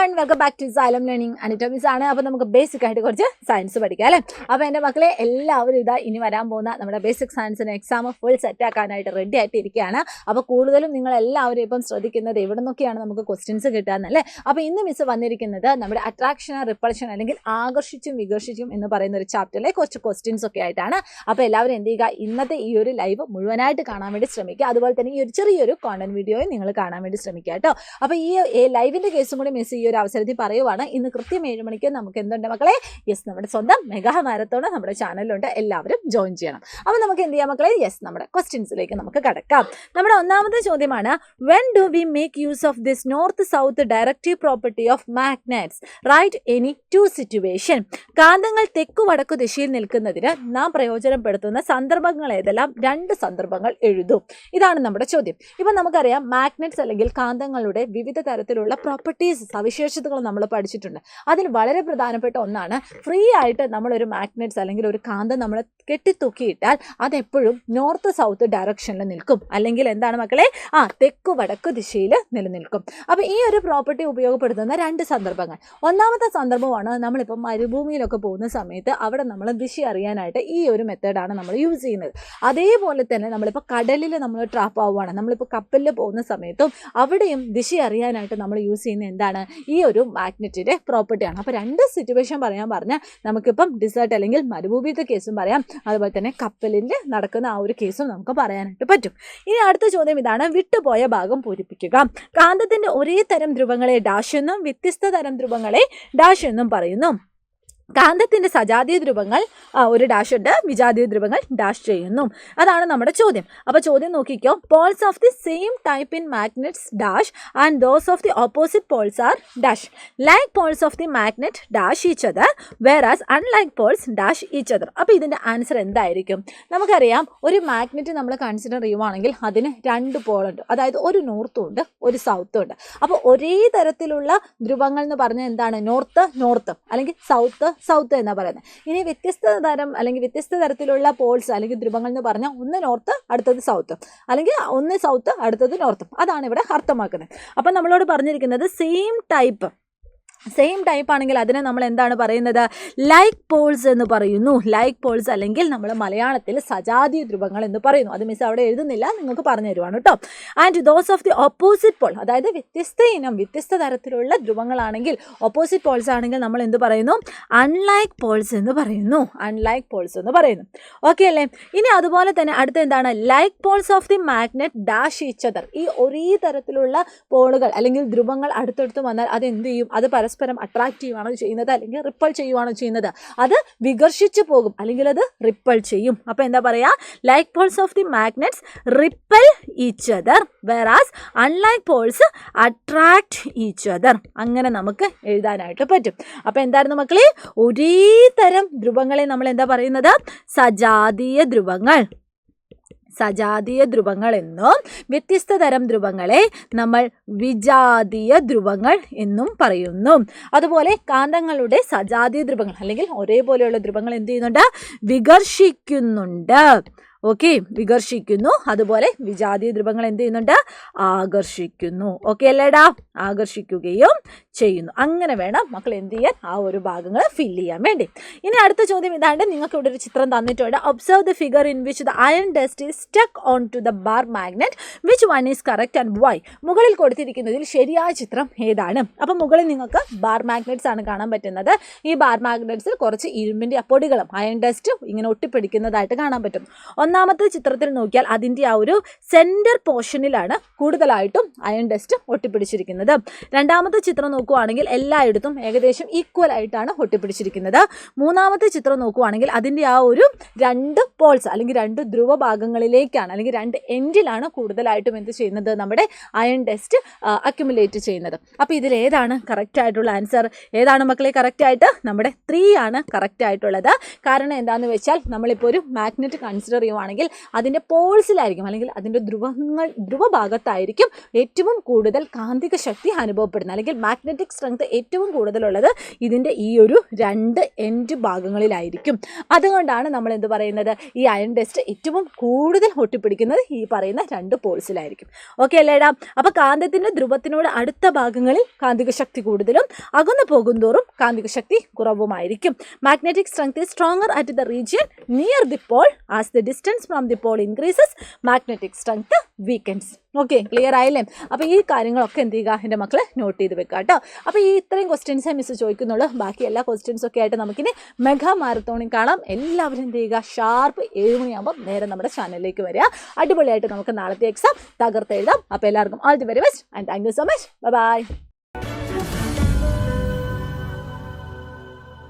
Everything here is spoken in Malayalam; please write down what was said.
everyone, welcome back to Xylem Learning Anatomies ആണ്. അപ്പോൾ നമുക്ക് ബേസിക് ആയിട്ട് കുറച്ച് സയൻസ് പഠിക്കാം അല്ലേ. അപ്പോൾ എൻ്റെ മക്കളെ എല്ലാവരും ഇതാ ഇനി വരാൻ പോകുന്ന നമ്മുടെ ബേസിക് സയൻസിന് എക്സാം ഫുൾ സെറ്റ് ആക്കാനായിട്ട് റെഡി ആയിട്ട് ഇരിക്കുകയാണ്. അപ്പോൾ കൂടുതലും നിങ്ങൾ എല്ലാവരും ഇപ്പം ശ്രദ്ധിക്കുന്നത് എവിടെ നിന്നൊക്കെയാണ് നമുക്ക് ക്വസ്റ്റ്യൻസ് കിട്ടാന്നല്ലേ. അപ്പോൾ ഇന്ന് മിസ് വന്നിരിക്കുന്നത് നമ്മുടെ അട്രാക്ഷൻ റിപ്പൾഷൻ അല്ലെങ്കിൽ ആകർഷിച്ചും വികർഷിച്ചും എന്ന് പറയുന്ന ഒരു ചാപ്റ്ററിലെ കുറച്ച് ക്വസ്റ്റ്യൻസ് ഒക്കെ ആയിട്ടാണ്. അപ്പോൾ എല്ലാവരും എന്ത് ചെയ്യുക, ഇന്നത്തെ ഈ ഒരു ലൈവ് മുഴുവനായിട്ട് കാണാൻ വേണ്ടി ശ്രമിക്കുക. അതുപോലെ തന്നെ ഈ ഒരു ചെറിയൊരു കോണ്ടന്റ് വീഡിയോയും നിങ്ങൾ കാണാൻ വേണ്ടി ശ്രമിക്കുക കേട്ടോ. അപ്പോൾ ഈ ലൈവിൻ്റെ കേസും കൂടി മിസ് ഈ ഒരു അവസരത്തിൽ പറയുവാണ്. ഇന്ന് കൃത്യം 7 മണിക്ക് നമുക്ക് എന്തുണ്ട് മക്കളെ, യെസ് നമ്മുടെ സ്വന്തം മെഗാ മാരത്തോൺ നമ്മുടെ ചാനലിലുണ്ട്, എല്ലാവരും ജോയിൻ ചെയ്യണം. അപ്പോൾ നമുക്ക് എന്ത് ചെയ്യാം മക്കളെ, യെസ് നമ്മുടെ ക്വസ്റ്റ്യൻസിലേക്ക് നമുക്ക് കടക്കാം. നമ്മുടെ ഒന്നാമത്തെ ചോദ്യമാണ്, when do we make use of this north south directive property of magnets, right any two situation. കാന്തങ്ങൾ തെക്കു വടക്കു ദിശയിൽ നിൽക്കുന്നതിന് നാം പ്രയോജനപ്പെടുത്തുന്ന സന്ദർഭങ്ങൾ ഏതെല്ലാം? 2 സന്ദർഭങ്ങൾ എഴുതും. ഇതാണ് നമ്മുടെ ചോദ്യം. ഇപ്പം നമുക്കറിയാം മാഗ്നറ്റ്സ് അല്ലെങ്കിൽ കാന്തങ്ങളുടെ വിവിധ തരത്തിലുള്ള പ്രോപ്പർട്ടീസ്, സവിശേഷതകൾ നമ്മൾ പഠിച്ചിട്ടുണ്ട്. അതിൽ വളരെ പ്രധാനപ്പെട്ട ഒന്നാണ്, ഫ്രീ ആയിട്ട് നമ്മളൊരു മാഗ്നറ്റ്സ് അല്ലെങ്കിൽ ഒരു കാന്തം നമ്മൾ കെട്ടിത്തൂക്കിയിട്ടാൽ അതെപ്പോഴും നോർത്ത് സൗത്ത് ഡയറക്ഷനിൽ നിൽക്കും, അല്ലെങ്കിൽ എന്താണ് മക്കളെ, തെക്കു വടക്ക് ദിശയിൽ നിലനിൽക്കും. അപ്പോൾ ഈ ഒരു പ്രോപ്പർട്ടി ഉപയോഗപ്പെടുത്തുന്ന 2 സന്ദർഭങ്ങൾ. ഒന്നാമത്തെ സന്ദർഭമാണ് നമ്മളിപ്പോൾ മരുഭൂമിയിലൊക്കെ പോകുന്ന സമയത്ത് അവിടെ നമ്മൾ ദിശ അറിയാനായിട്ട് ഈ ഒരു മെത്തേഡാണ് നമ്മൾ യൂസ് ചെയ്യുന്നത്. അതേപോലെ തന്നെ നമ്മളിപ്പോൾ കടലിൽ നമ്മൾ ട്രാപ്പ് ആവുകയാണ്, നമ്മളിപ്പോൾ കപ്പലിൽ പോകുന്ന സമയത്തും അവിടെയും ദിശ അറിയാനായിട്ട് നമ്മൾ യൂസ് ചെയ്യുന്ന എന്താണ്, ഈ ഒരു മാഗ്നറ്റിൻ്റെ പ്രോപ്പർട്ടിയാണ്. അപ്പോൾ 2 സിറ്റുവേഷൻ പറഞ്ഞാൽ നമുക്കിപ്പം ഡിസേർട്ട് അല്ലെങ്കിൽ മരുഭൂമിയിലത്തെ കേസും പറയാം, അതുപോലെ തന്നെ കപ്പലിൽ നടക്കുന്ന ആ ഒരു കേസും നമുക്ക് പറയാനായിട്ട് പറ്റും. ഇനി അടുത്ത ചോദ്യം ഇതാണ്, വിട്ടുപോയ ഭാഗം പൂരിപ്പിക്കുക. കാന്തത്തിൻ്റെ ഒരേ തരം ധ്രുവങ്ങളെ ഡാഷ് എന്നും വ്യത്യസ്ത തരം ധ്രുവങ്ങളെ ഡാഷ് എന്നും പറയുന്നു. കാന്തത്തിൻ്റെ സജാതീയ ധ്രുവങ്ങൾ ഒരു ഡാഷ് ഉണ്ട്, വിജാതീയ ധ്രുവങ്ങൾ ഡാഷ് ചെയ്യുന്നു. അതാണ് നമ്മുടെ ചോദ്യം. അപ്പോൾ ചോദ്യം നോക്കിക്കോ, poles of the same type in magnets dash and those of the opposite Paul's R dash. Like poles of the magnet dash each other വേറാസ് unlike Paul's dash each other. അപ്പോൾ ഇതിൻ്റെ ആൻസർ എന്തായിരിക്കും? നമുക്കറിയാം ഒരു മാഗ്നറ്റ് നമ്മൾ കൺസിഡർ ചെയ്യുവാണെങ്കിൽ അതിന് 2 പോളുണ്ട്, അതായത് ഒരു നോർത്തും ഉണ്ട് ഒരു സൗത്തും ഉണ്ട്. അപ്പോൾ ഒരേ തരത്തിലുള്ള ധ്രുവങ്ങൾ എന്ന് പറഞ്ഞാൽ എന്താണ്, നോർത്ത് നോർത്ത് അല്ലെങ്കിൽ സൗത്ത് സൗത്ത് എന്നാണ് പറയുന്നത്. ഇനി വ്യത്യസ്ത തരം അല്ലെങ്കിൽ വ്യത്യസ്ത തരത്തിലുള്ള പോൾസ് അല്ലെങ്കിൽ ധ്രുവങ്ങൾ എന്ന് പറഞ്ഞാൽ ഒന്ന് നോർത്ത് അടുത്തത് സൗത്ത്, അല്ലെങ്കിൽ ഒന്ന് സൗത്ത് അടുത്തത് നോർത്തും. അതാണ് ഇവിടെ അർത്ഥമാക്കുന്നത്. അപ്പം നമ്മളോട് പറഞ്ഞിരിക്കുന്നത് സെയിം ടൈപ്പ് ആണെങ്കിൽ അതിനെ നമ്മൾ എന്താണ് പറയുന്നത്, ലൈക്ക് പോൾസ് എന്ന് പറയുന്നു. ലൈക്ക് പോൾസ് അല്ലെങ്കിൽ നമ്മൾ മലയാളത്തിൽ സജാതീയ ധ്രുവങ്ങൾ എന്ന് പറയുന്നു. അത് മിസ് അവിടെ എഴുതുന്നില്ല, നിങ്ങൾക്ക് പറഞ്ഞു തരുവാണ് കേട്ടോ. And those of the opposite pole, അതായത് വ്യത്യസ്ത തരത്തിലുള്ള ധ്രുവങ്ങളാണെങ്കിൽ ഓപ്പോസിറ്റ് പോൾസ് ആണെങ്കിൽ നമ്മൾ എന്ത് പറയുന്നു, അൺലൈക്ക് പോൾസ് എന്ന് പറയുന്നു. അൺലൈക്ക് പോൾസ് എന്ന് പറയുന്നു. ഓക്കെ അല്ലേ. ഇനി അതുപോലെ തന്നെ അടുത്ത എന്താണ്, like poles of the magnet dash each other. ഈ ഒരേ തരത്തിലുള്ള പോളുകൾ അല്ലെങ്കിൽ ധ്രുവങ്ങൾ അടുത്തടുത്ത് വന്നാൽ അത് എന്ത് ചെയ്യും, അത് പരസ്പരം അട്രാക്റ്റീവ് ആണോ ചെയ്യുന്നത് അല്ലെങ്കിൽ റിപ്പൾ ചെയ്യുവാണോ ചെയ്യുന്നത്, അത് വികർഷിച്ച് പോകും അല്ലെങ്കിൽ അത് റിപ്പൾ ചെയ്യും. അപ്പോൾ എന്താ പറയുക, like poles of the magnets ripple each other വേറാസ് unlike Paul's attract each other. അങ്ങനെ നമുക്ക് എഴുതാനായിട്ട് പറ്റും. അപ്പോൾ എന്തായിരുന്നു മക്കളെ, ഒരേ തരം ധ്രുവങ്ങളെ നമ്മൾ എന്താ പറയുന്നത്, സജാതീയ ധ്രുവങ്ങൾ എന്നും വ്യത്യസ്ത തരം ധ്രുവങ്ങളെ നമ്മൾ വിജാതീയ ധ്രുവങ്ങൾ എന്നും പറയുന്നു. അതുപോലെ കാന്തങ്ങളുടെ സജാതീയ ധ്രുവങ്ങൾ അല്ലെങ്കിൽ ഒരേപോലെയുള്ള ധ്രുവങ്ങൾ എന്ത് ചെയ്യുന്നുണ്ട്, വികർഷിക്കുന്നുണ്ട്. ഓക്കെ, വികർഷിക്കുന്നു. അതുപോലെ വിജാതീയ ധ്രുവങ്ങൾ എന്ത് ചെയ്യുന്നുണ്ട്, ആകർഷിക്കുന്നു. ഓക്കെ അല്ലേടാ, ആകർഷിക്കുകയും ചെയ്യുന്നു. അങ്ങനെ വേണം മക്കൾ എന്ത് ചെയ്യാൻ, ആ ഒരു ഭാഗങ്ങൾ ഫില്ല് ചെയ്യാൻ വേണ്ടി. ഇനി അടുത്ത ചോദ്യം ഇതാണ്, നിങ്ങൾക്ക് ഇവിടെ ഒരു ചിത്രം തന്നിട്ടുണ്ട്. Observe the figure in which the iron dust is stuck on to the bar magnet, which one is correct and why. മുകളിൽ കൊടുത്തിരിക്കുന്നതിൽ ശരിയായ ചിത്രം ഏതാണ്? അപ്പം മുകളിൽ നിങ്ങൾക്ക് ബാർ മാഗ്നറ്റ്സ് ആണ് കാണാൻ പറ്റുന്നത്. ഈ ബാർ മാഗ്നറ്റ്സിൽ കുറച്ച് ഇരുമ്പിൻ്റെ പൊടികളും അയൺ ഡസ്റ്റ് ഇങ്ങനെ ഒട്ടിപ്പിടിക്കുന്നതായിട്ട് കാണാൻ പറ്റും. ഒന്നാമത്തെ ചിത്രത്തിൽ നോക്കിയാൽ അതിൻ്റെ ആ ഒരു സെൻറ്റർ പോർഷനിലാണ് കൂടുതലായിട്ടും അയൺ ഡസ്റ്റ് ഒട്ടിപ്പിടിച്ചിരിക്കുന്നത്. രണ്ടാമത്തെ ചിത്രം നോക്കുകയാണെങ്കിൽ എല്ലായിടത്തും ഏകദേശം ഈക്വൽ ആയിട്ടാണ് ഒട്ടിപ്പിടിച്ചിരിക്കുന്നത്. മൂന്നാമത്തെ ചിത്രം നോക്കുകയാണെങ്കിൽ അതിൻ്റെ ആ ഒരു 2 പോൾസ് അല്ലെങ്കിൽ 2 ധ്രുവ ഭാഗങ്ങളിലേക്കാണ് അല്ലെങ്കിൽ 2 എൻഡിലാണ് കൂടുതലായിട്ടും എന്ത് ചെയ്യുന്നത്, നമ്മുടെ അയൺ ഡസ്റ്റ് അക്യുമുലേറ്റ് ചെയ്യുന്നത്. അപ്പോൾ ഇതിൽ ഏതാണ് കറക്റ്റ് ആയിട്ടുള്ള ആൻസർ? ഏതാണ് മക്കളെ കറക്റ്റ് ആയിട്ട്? നമ്മുടെ 3 ആണ് കറക്റ്റ് ആയിട്ടുള്ളത്. കാരണം എന്താണെന്ന് വെച്ചാൽ നമ്മളിപ്പോൾ ഒരു മാഗ്നറ്റ് കൺസിഡർ ചെയ്യുവാണ് നോക്കുകയാണെങ്കിൽ അതിൻ്റെ പോൾസിലായിരിക്കും അല്ലെങ്കിൽ അതിൻ്റെ ധ്രുവഭാഗത്തായിരിക്കും ഏറ്റവും കൂടുതൽ കാന്തിക ശക്തി അനുഭവപ്പെടുന്നത്, അല്ലെങ്കിൽ മാഗ്നറ്റിക് സ്ട്രെങ്ത് ഏറ്റവും കൂടുതലുള്ളത് ഇതിൻ്റെ ഈ ഒരു 2 എൻഡ് ഭാഗങ്ങളിലായിരിക്കും. അതുകൊണ്ടാണ് നമ്മൾ എന്ത് പറയുന്നത്, ഈ അയൺ ഡസ്റ്റ് ഏറ്റവും കൂടുതൽ ഒട്ടിപ്പിടിക്കുന്നത് ഈ പറയുന്ന 2 പോൾസിലായിരിക്കും. ഓക്കെ അല്ലേടാ? അപ്പോൾ കാന്തത്തിൻ്റെ ധ്രുവത്തിനോട് അടുത്ത ഭാഗങ്ങളിൽ കാന്തിക ശക്തി കൂടുതലും അകന്നു പോകുന്തോറും കാന്തിക ശക്തി കുറവുമായിരിക്കും. Magnetic strength is stronger at the region near the pole. As the distance from the pole increases magnetic strength weakens. Okay, clear ആയില്ലേ? അപ്പോൾ ഈ കാര്യങ്ങളൊക്കെ എന്ത് ചെയ്യുക എൻ്റെ മക്കളെ നോട്ട് ചെയ്ത് വെക്കുക കേട്ടോ. അപ്പോൾ ഈ ഇത്രയും ക്വസ്റ്റ്യൻസേ മിസ് ചോദിക്കുന്നുള്ളൂ. ബാക്കി എല്ലാ ക്വസ്റ്റ്യൻസൊക്കെ ആയിട്ട് നമുക്കിനി മെഗാ മാരത്തോണിൽ കാണാം. എല്ലാവരും എന്ത് ചെയ്യുക, ഷാർപ്പ് 7 മണിയാകുമ്പോൾ നേരെ നമ്മുടെ ചാനലിലേക്ക് വരിക. അടിപൊളിയായിട്ട് നമുക്ക് നാളത്തെ എക്സാം തകർത്തെഴുതാം. അപ്പോൾ എല്ലാവർക്കും all the very best and thank you so much. By.